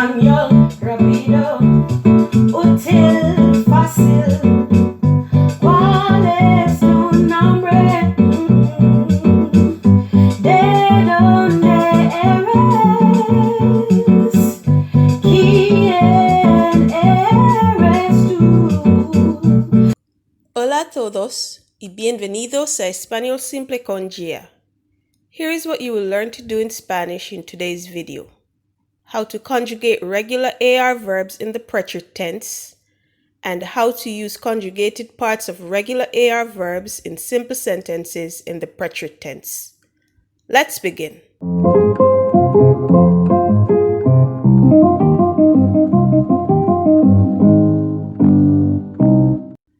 español rápido, útil, fácil. ¿Cuál es tu nombre? ¿De dónde eres? ¿Quién eres tú? Hola a todos y bienvenidos a Español Simple con Gia. Here is what you will learn to do in Spanish in today's video. How to conjugate regular AR verbs in the preterite tense, and how to use conjugated parts of regular AR verbs in simple sentences in the preterite tense. Let's begin.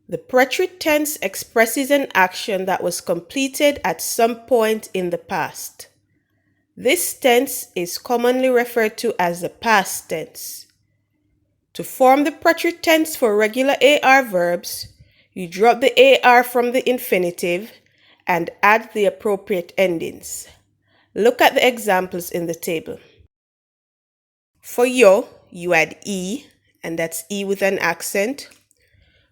The preterite tense expresses an action that was completed at some point in the past. This tense is commonly referred to as the past tense. To form the preterite tense for regular AR verbs, you drop the AR from the infinitive and add the appropriate endings. Look at the examples in the table. For yo, you add E, and that's E with an accent.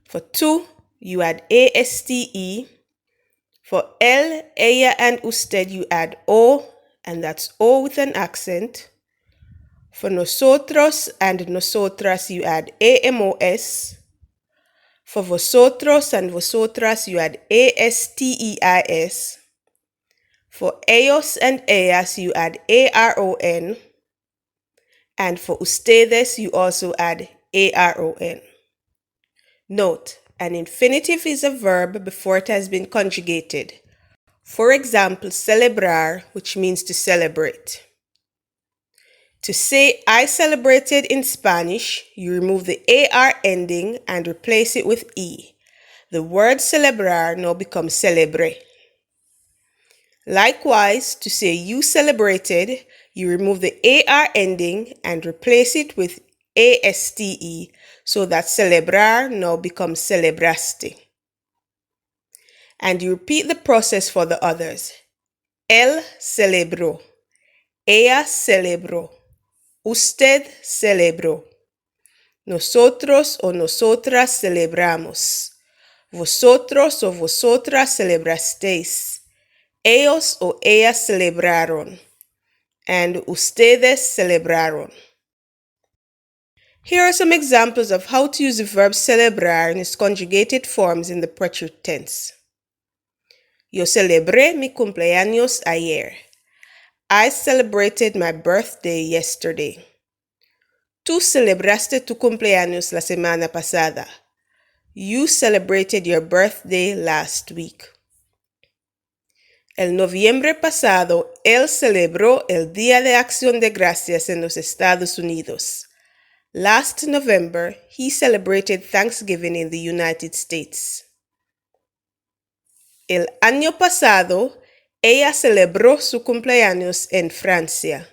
For tú, you add ASTE. For él, ella, and usted, you add O, and that's O with an accent. For nosotros and nosotras, you add AMOS. For vosotros and vosotras, you add ASTEIS. For ellos and ellas, you add ARON. And for ustedes, you also add ARON. Note, an infinitive is a verb before it has been conjugated. For example, celebrar, which means to celebrate. To say I celebrated in Spanish, you remove the AR ending and replace it with E. The word celebrar now becomes celebre. Likewise, to say you celebrated, you remove the AR ending and replace it with ASTE, so that celebrar now becomes celebraste. And you repeat the process for the others. Él celebró. Ella celebró. Usted celebró. Nosotros o nosotras celebramos. Vosotros o vosotras celebrasteis. Ellos o ellas celebraron. And ustedes celebraron. Here are some examples of how to use the verb celebrar in its conjugated forms in the preterite tense. Yo celebré mi cumpleaños ayer. I celebrated my birthday yesterday. Tú celebraste tu cumpleaños la semana pasada. You celebrated your birthday last week. El noviembre pasado, él celebró el Día de Acción de Gracias en los Estados Unidos. Last November, he celebrated Thanksgiving in the United States. El año pasado, ella celebró su cumpleaños en Francia.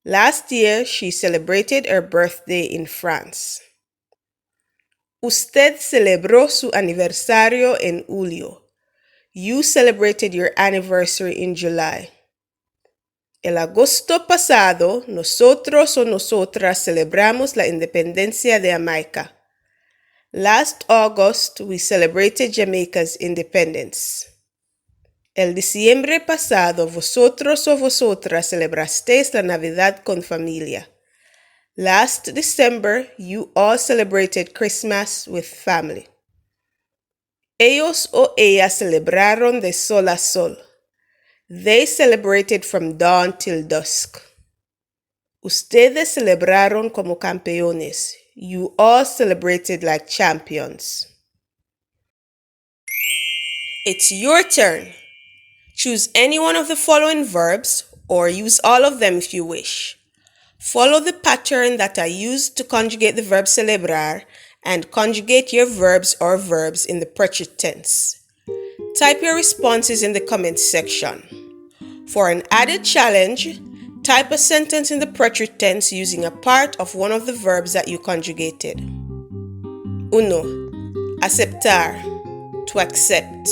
Last year, she celebrated her birthday in France. Usted celebró su aniversario en julio. You celebrated your anniversary in July. El agosto pasado, nosotros o nosotras celebramos la independencia de Jamaica. Last August, we celebrated Jamaica's independence. El diciembre pasado, vosotros o vosotras celebrasteis la Navidad con familia. Last December, you all celebrated Christmas with family. Ellos o ellas celebraron de sol a sol. They celebrated from dawn till dusk. Ustedes celebraron como campeones. You all celebrated like champions. It's your turn. Choose any one of the following verbs or use all of them if you wish. Follow the pattern that I used to conjugate the verb celebrar and conjugate your verbs or verbs in the preterite tense. Type your responses in the comments section. For an added challenge, type a sentence in the preterite tense using a part of one of the verbs that you conjugated. 1. Aceptar, to accept.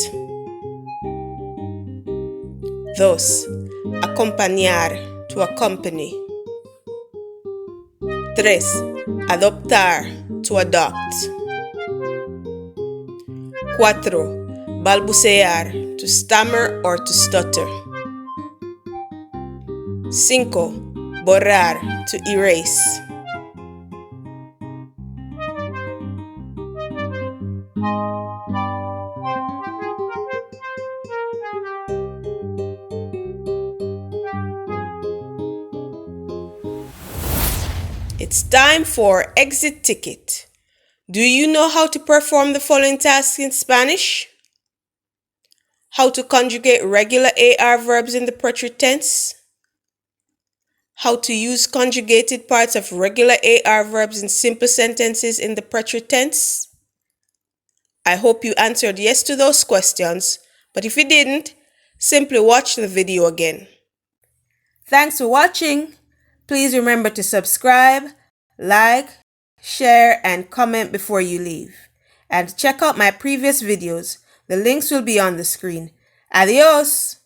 2. Acompañar, to accompany. 3. Adoptar, to adopt. 4. Balbucear, to stammer or to stutter. 5. Borrar, to erase. It's time for exit ticket. Do you know how to perform the following tasks in Spanish? How to conjugate regular AR verbs in the preterite tense? How to use conjugated parts of regular AR verbs in simple sentences in the preterite tense? I hope you answered yes to those questions, but if you didn't, simply watch the video again. Thanks for watching. Please remember to subscribe, like, share, and comment before you leave. And check out my previous videos. The links will be on the screen. Adios!